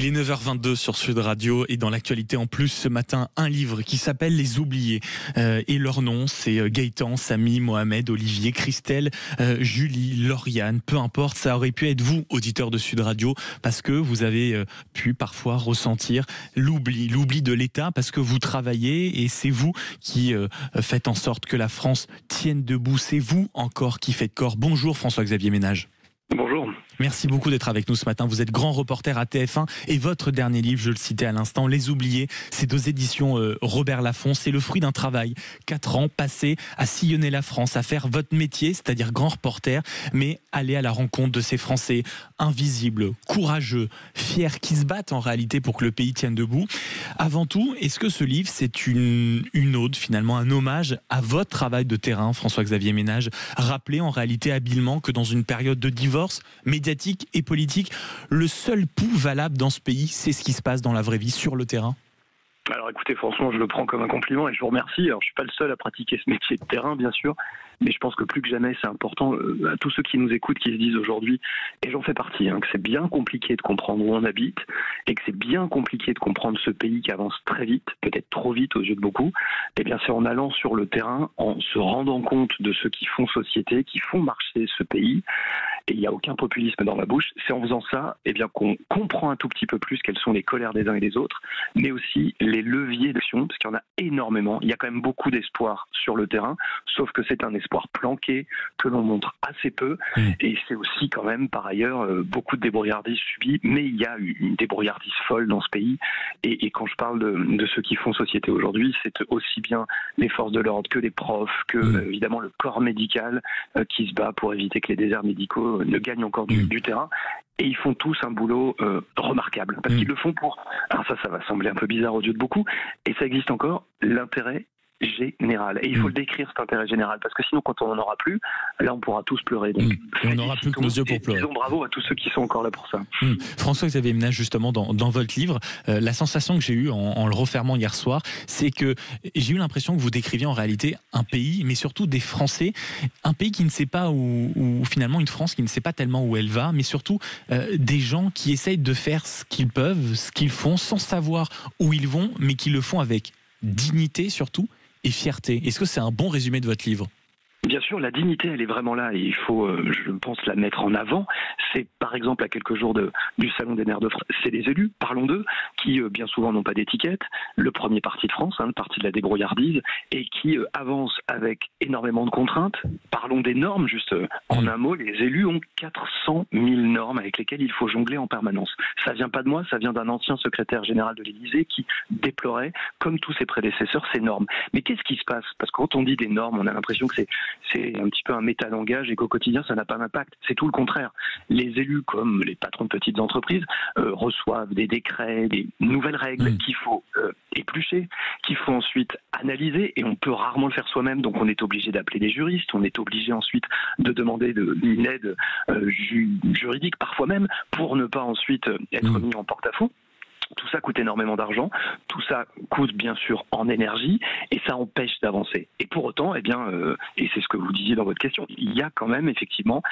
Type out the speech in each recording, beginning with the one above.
Il est 9h22 sur Sud Radio et dans l'actualité en plus ce matin, un livre qui s'appelle Les Oubliés. Et leur nom, c'est Gaëtan, Samy, Mohamed, Olivier, Christelle, Julie, Lauriane, peu importe, ça aurait pu être vous, auditeurs de Sud Radio, parce que vous avez pu parfois ressentir l'oubli de l'État, parce que vous travaillez et c'est vous qui faites en sorte que la France tienne debout. C'est vous encore qui faites corps. Bonjour François-Xavier Ménage. Bonjour. Merci beaucoup d'être avec nous ce matin. Vous êtes grand reporter à TF1 et votre dernier livre, je le citais à l'instant, Les Oubliés, c'est aux éditions Robert Laffont. C'est le fruit d'un travail, 4 ans passés à sillonner la France, à faire votre métier, c'est-à-dire grand reporter, mais aller à la rencontre de ces Français invisibles, courageux, fiers, qui se battent en réalité pour que le pays tienne debout. Avant tout, est-ce que ce livre, c'est une ode, finalement, un hommage à votre travail de terrain, François-Xavier Ménage, rappeler en réalité habilement que dans une période de divorce médiatique et politique, le seul pouls valable dans ce pays, c'est ce qui se passe dans la vraie vie, sur le terrain? Alors écoutez, franchement, je le prends comme un compliment et je vous remercie. Alors je suis pas le seul à pratiquer ce métier de terrain, bien sûr, mais je pense que plus que jamais, c'est important à tous ceux qui nous écoutent, qui se disent aujourd'hui, et j'en fais partie, que c'est bien compliqué de comprendre où on habite et que c'est bien compliqué de comprendre ce pays qui avance très vite, peut-être trop vite aux yeux de beaucoup. Eh bien, c'est en allant sur le terrain, en se rendant compte de ceux qui font société, qui font marcher ce pays. Et il n'y a aucun populisme dans ma bouche. C'est en faisant ça, eh bien, qu'on comprend un tout petit peu plus quelles sont les colères des uns et des autres, mais aussi les leviers d'action, parce qu'il y en a énormément. Il y a quand même beaucoup d'espoir sur le terrain, sauf que c'est un espoir planqué que l'on montre assez peu. Et c'est aussi quand même, par ailleurs, beaucoup de débrouillardises subies, mais il y a une débrouillardise folle dans ce pays. Et quand je parle de ceux qui font société aujourd'hui, c'est aussi bien les forces de l'ordre que les profs, que évidemment le corps médical qui se bat pour éviter que les déserts médicaux ne gagnent encore du terrain. Et ils font tous un boulot remarquable. Parce qu'ils le font pour... Alors ça va sembler un peu bizarre aux yeux de beaucoup. Et ça existe encore, l'intérêt général. Et il faut le décrire, cet intérêt général. Parce que sinon, quand on n'en aura plus, là, on pourra tous pleurer. Donc, on n'aura plus que nos yeux pour pleurer. Disons bravo à tous ceux qui sont encore là pour ça. François-Xavier Ménage, justement, dans votre livre, la sensation que j'ai eue en le refermant hier soir, c'est que j'ai eu l'impression que vous décriviez en réalité un pays, mais surtout des Français, un pays qui ne sait pas où finalement, une France qui ne sait pas tellement où elle va, mais surtout des gens qui essayent de faire ce qu'ils peuvent, ce qu'ils font, sans savoir où ils vont, mais qui le font avec dignité surtout, et fierté. Est-ce que c'est un bon résumé de votre livre ? Bien sûr, la dignité, elle est vraiment là et il faut, je pense, la mettre en avant. C'est par exemple à quelques jours du Salon des maires de France, c'est les élus, parlons d'eux, qui bien souvent n'ont pas d'étiquette, le premier parti de France, le parti de la débrouillardise, et qui avance avec énormément de contraintes. Parlons des normes, juste en un mot, les élus ont 400 000 normes avec lesquelles il faut jongler en permanence. Ça vient pas de moi, ça vient d'un ancien secrétaire général de l'Élysée qui déplorait, comme tous ses prédécesseurs, ces normes. Mais qu'est-ce qui se passe? Parce que quand on dit des normes, on a l'impression que c'est un petit peu un métalangage et qu'au quotidien, ça n'a pas d'impact. C'est tout le contraire. Les élus, comme les patrons de petites entreprises, reçoivent des décrets, des nouvelles règles qu'il faut éplucher, qu'il faut ensuite analyser, et on peut rarement le faire soi-même, donc on est obligé d'appeler des juristes, on est obligé ensuite de demander une aide juridique, parfois même, pour ne pas ensuite être mis en porte-à-faux. Tout ça coûte énormément d'argent, tout ça coûte bien sûr en énergie et ça empêche d'avancer. Et pour autant, eh bien, et c'est ce que vous disiez dans votre question, il y a quand même effectivement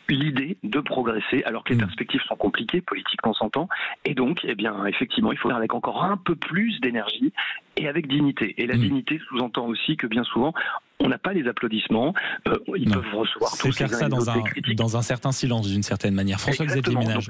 l'idée de progresser alors que les perspectives sont compliquées, politiquement s'entend, et donc, eh bien, effectivement, il faut faire avec encore un peu plus d'énergie et avec dignité. Et la dignité sous-entend aussi que bien souvent, on n'a pas les applaudissements, ils peuvent recevoir tous faire ça dans un certain silence d'une certaine manière. François-Xavier Ménage.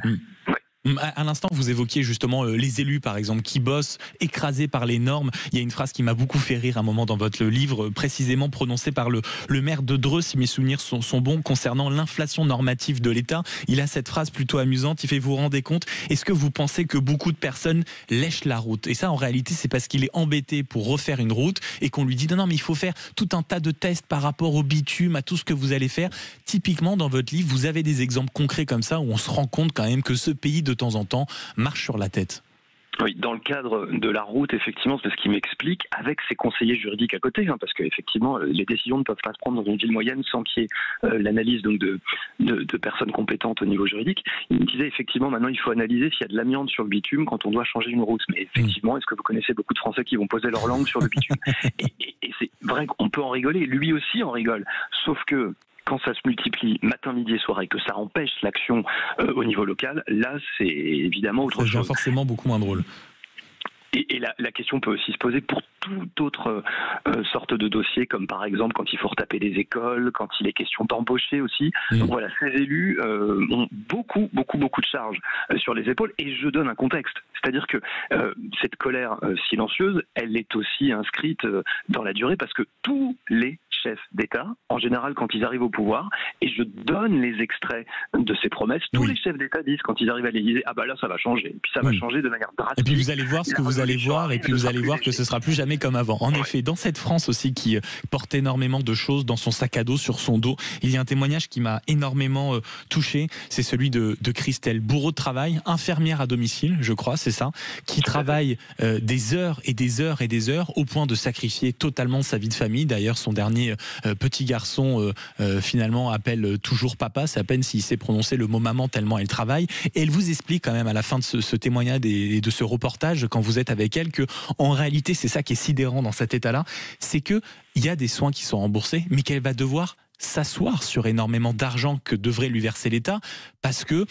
À l'instant, vous évoquiez justement les élus, par exemple, qui bossent écrasés par les normes. Il y a une phrase qui m'a beaucoup fait rire un moment dans votre livre, précisément prononcée par le maire de Dreux, si mes souvenirs sont bons, concernant l'inflation normative de l'État. Il a cette phrase plutôt amusante, il fait: vous vous rendez compte, est-ce que vous pensez que beaucoup de personnes lèchent la route? Et ça, en réalité, c'est parce qu'il est embêté pour refaire une route et qu'on lui dit non, mais il faut faire tout un tas de tests par rapport au bitume, à tout ce que vous allez faire. Typiquement, dans votre livre, vous avez des exemples concrets comme ça où on se rend compte quand même que ce pays, de temps en temps, marche sur la tête. Oui, dans le cadre de la route, effectivement, c'est ce qui m'explique, avec ses conseillers juridiques à côté, parce qu'effectivement, les décisions ne peuvent pas se prendre dans une ville moyenne sans qu'il y ait l'analyse donc de personnes compétentes au niveau juridique. Il me disait effectivement, maintenant, il faut analyser s'il y a de l'amiante sur le bitume quand on doit changer une route. Mais effectivement, est-ce que vous connaissez beaucoup de Français qui vont poser leur langue sur le bitume? Et c'est vrai qu'on peut en rigoler, lui aussi en rigole, sauf que quand ça se multiplie matin, midi et soir et que ça empêche l'action au niveau local, là c'est évidemment autre chose. C'est forcément beaucoup moins drôle. Et la question peut aussi se poser pour toute autre sorte de dossier, comme par exemple quand il faut retaper des écoles, quand il est question d'embaucher aussi. Donc voilà, ces élus ont beaucoup de charges sur les épaules. Et je donne un contexte, c'est-à-dire que cette colère silencieuse, elle est aussi inscrite dans la durée parce que tous les chefs d'État, en général quand ils arrivent au pouvoir, et je donne les extraits de ces promesses, tous les chefs d'État disent quand ils arrivent à l'Élysée, ah bah là ça va changer, et puis ça va changer de manière drastique. Et puis vous allez voir ce que vous allez voir, et puis vous allez voir que ce sera plus jamais comme avant. En effet, dans cette France aussi qui porte énormément de choses dans son sac à dos, sur son dos, il y a un témoignage qui m'a énormément touché, c'est celui de Christelle, bourreau de travail, infirmière à domicile, je crois, c'est ça, qui travaille des heures et des heures et des heures au point de sacrifier totalement sa vie de famille. D'ailleurs, son dernier petit garçon finalement appelle toujours papa, c'est à peine s'il sait prononcer le mot maman tellement elle travaille. Et elle vous explique quand même à la fin de ce témoignage et de ce reportage, quand vous êtes avec elle, que en réalité c'est ça qui est sidérant dans cet état-là, c'est que il y a des soins qui sont remboursés, mais qu'elle va devoir s'asseoir sur énormément d'argent que devrait lui verser l'État parce que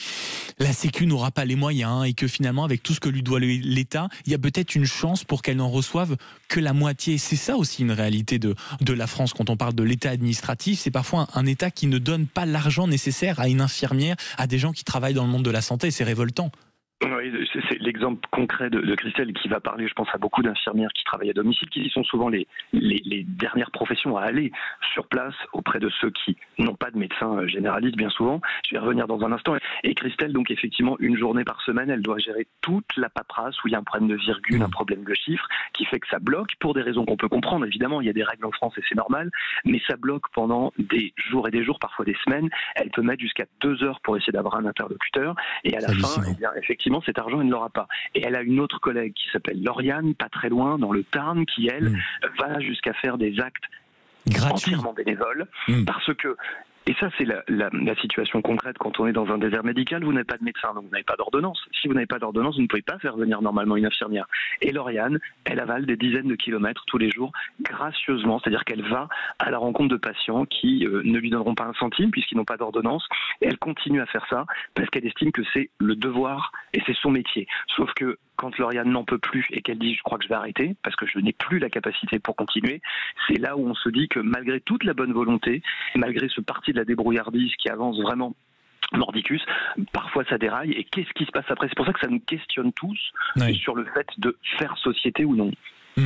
la Sécu n'aura pas les moyens et que finalement avec tout ce que lui doit l'État, il y a peut-être une chance pour qu'elle n'en reçoive que la moitié. C'est ça aussi une réalité de la France quand on parle de l'État administratif, c'est parfois un État qui ne donne pas l'argent nécessaire à une infirmière, à des gens qui travaillent dans le monde de la santé, c'est révoltant. Oui, c'est l'exemple concret de Christelle qui va parler, je pense, à beaucoup d'infirmières qui travaillent à domicile, qui sont souvent les dernières professions à aller sur place auprès de ceux qui n'ont pas de médecin généraliste, bien souvent. Je vais revenir dans un instant. Et Christelle, donc effectivement, une journée par semaine, elle doit gérer toute la paperasse où il y a un problème de virgule, un problème de chiffre, qui fait que ça bloque pour des raisons qu'on peut comprendre. Évidemment, il y a des règles en France et c'est normal, mais ça bloque pendant des jours et des jours, parfois des semaines. Elle peut mettre jusqu'à 2 heures pour essayer d'avoir un interlocuteur. Et à la fin, eh bien, effectivement, cet argent, elle ne l'aura pas. Et elle a une autre collègue qui s'appelle Lauriane, pas très loin, dans le Tarn, qui, elle, va jusqu'à faire des actes gratuits, entièrement bénévoles, parce que, et ça c'est la situation concrète quand on est dans un désert médical, vous n'avez pas de médecin, donc vous n'avez pas d'ordonnance. Si vous n'avez pas d'ordonnance, vous ne pouvez pas faire venir normalement une infirmière. Et Lauriane, elle avale des dizaines de kilomètres tous les jours, gracieusement, c'est-à-dire qu'elle va à la rencontre de patients qui ne lui donneront pas un centime puisqu'ils n'ont pas d'ordonnance, et elle continue à faire ça parce qu'elle estime que c'est le devoir et c'est son métier. Sauf que quand Lauriane n'en peut plus et qu'elle dit « je crois que je vais arrêter parce que je n'ai plus la capacité pour continuer », c'est là où on se dit que malgré toute la bonne volonté, malgré ce parti de la débrouillardise qui avance vraiment mordicus, parfois ça déraille. Et qu'est-ce qui se passe après? C'est pour ça que ça nous questionne tous sur le fait de faire société ou non.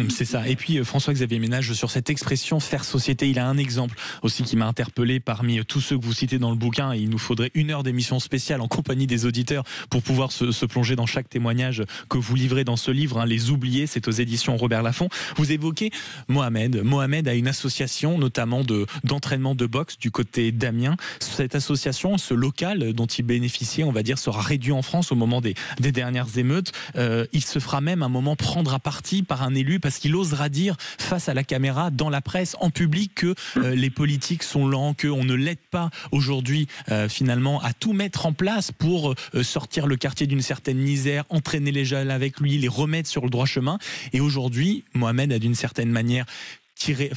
C'est ça. Et puis François-Xavier Ménage, sur cette expression faire société, il a un exemple aussi qui m'a interpellé parmi tous ceux que vous citez dans le bouquin, et il nous faudrait 1 heure d'émission spéciale en compagnie des auditeurs pour pouvoir se plonger dans chaque témoignage que vous livrez dans ce livre, hein, Les Oubliés, c'est aux éditions Robert Laffont. Vous évoquez Mohamed. Mohamed a une association notamment d'entraînement de boxe du côté d'Amiens. Cette association, ce local dont il bénéficiait, on va dire, sera réduit en France au moment des dernières émeutes. Il se fera même un moment prendre à partie par un élu parce qu'il osera dire face à la caméra, dans la presse, en public, que les politiques sont lents, qu'on ne l'aide pas aujourd'hui finalement à tout mettre en place pour sortir le quartier d'une certaine misère, entraîner les jeunes avec lui, les remettre sur le droit chemin. Et aujourd'hui, Mohamed a d'une certaine manière tirer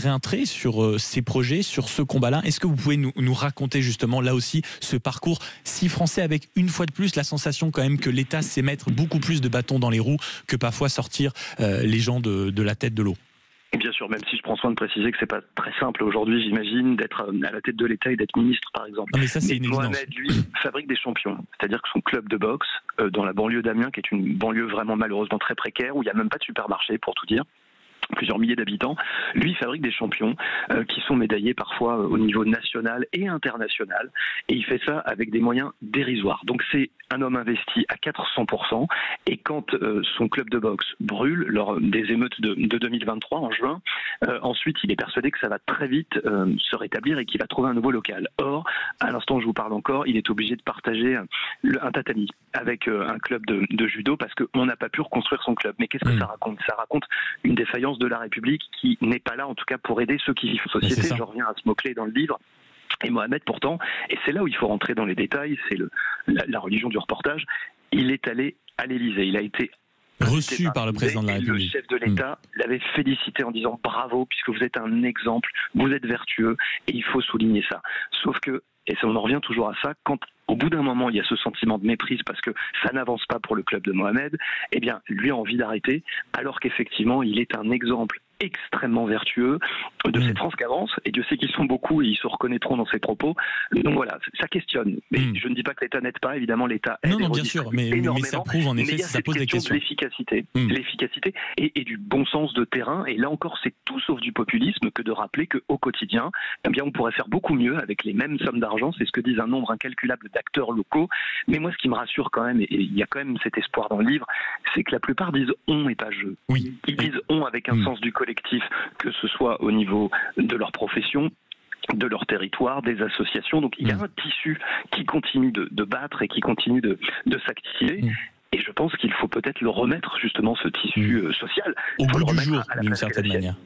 un trait sur ces projets, sur ce combat-là. Est-ce que vous pouvez nous raconter justement là aussi ce parcours si français, avec une fois de plus la sensation quand même que l'État sait mettre beaucoup plus de bâtons dans les roues que parfois sortir les gens de la tête de l'eau? Bien sûr, même si je prends soin de préciser que c'est pas très simple aujourd'hui, j'imagine, d'être à la tête de l'État et d'être ministre, par exemple. Non mais ça, c'est une évidence. Mohamed, lui, fabrique des champions. C'est-à-dire que son club de boxe, dans la banlieue d'Amiens, qui est une banlieue vraiment malheureusement très précaire, où il n'y a même pas de supermarché, pour tout dire, plusieurs milliers d'habitants, lui fabrique des champions qui sont médaillés parfois au niveau national et international, et il fait ça avec des moyens dérisoires. Donc c'est un homme investi à 400%, et quand son club de boxe brûle lors des émeutes de 2023 en juin, ensuite il est persuadé que ça va très vite se rétablir et qu'il va trouver un nouveau local. Or, à l'instant où je vous parle encore, il est obligé de partager un tatami avec un club de judo parce qu'on n'a pas pu reconstruire son club. Mais qu'est-ce que ça raconte? Ça raconte une défaillance de la République qui n'est pas là, en tout cas, pour aider ceux qui vivent en société. Je reviens à ce mot-clé dans le livre. Et Mohamed, pourtant, et c'est là où il faut rentrer dans les détails, c'est la religion du reportage, il est allé à l'Élysée. Il a été Reçu par le président de la République. Le chef de l'État l'avait félicité en disant bravo, puisque vous êtes un exemple, vous êtes vertueux, et il faut souligner ça. Sauf que, et on en revient toujours à ça, quand au bout d'un moment il y a ce sentiment de méprise parce que ça n'avance pas pour le club de Mohamed, eh bien lui a envie d'arrêter, alors qu'effectivement il est un exemple extrêmement vertueux de cette France qui avance, et Dieu sait qu'ils sont beaucoup et ils se reconnaîtront dans ses propos. Donc voilà, ça questionne. Mais je ne dis pas que l'État n'aide pas, évidemment l'État aide. Non, bien sûr, mais ça prouve en effet, ça pose des questions. L'efficacité et du bon sens de terrain, et là encore c'est tout sauf du populisme que de rappeler qu'au quotidien, eh bien on pourrait faire beaucoup mieux avec les mêmes sommes d'argent, c'est ce que disent un nombre incalculable d'acteurs locaux. Mais moi ce qui me rassure quand même, et il y a quand même cet espoir dans le livre, c'est que la plupart disent on et pas je. Oui. Ils disent on avec un sens du collectif, que ce soit au niveau de leur profession, de leur territoire, des associations. Donc il y a un tissu qui continue de battre et qui continue de s'activer. Et je pense qu'il faut peut-être le remettre, justement, ce tissu social. Au goût du jour, d'une certaine manière.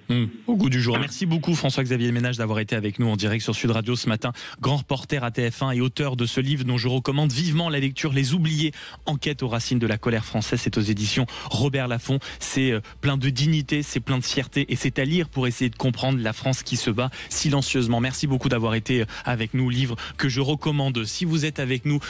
Au goût du jour. Merci beaucoup, François-Xavier Ménage, d'avoir été avec nous en direct sur Sud Radio ce matin. Grand reporter à TF1 et auteur de ce livre dont je recommande vivement la lecture, Les Oubliés, enquête aux racines de la colère française. C'est aux éditions Robert Laffont. C'est plein de dignité, c'est plein de fierté, et c'est à lire pour essayer de comprendre la France qui se bat silencieusement. Merci beaucoup d'avoir été avec nous. Livre que je recommande si vous êtes avec nous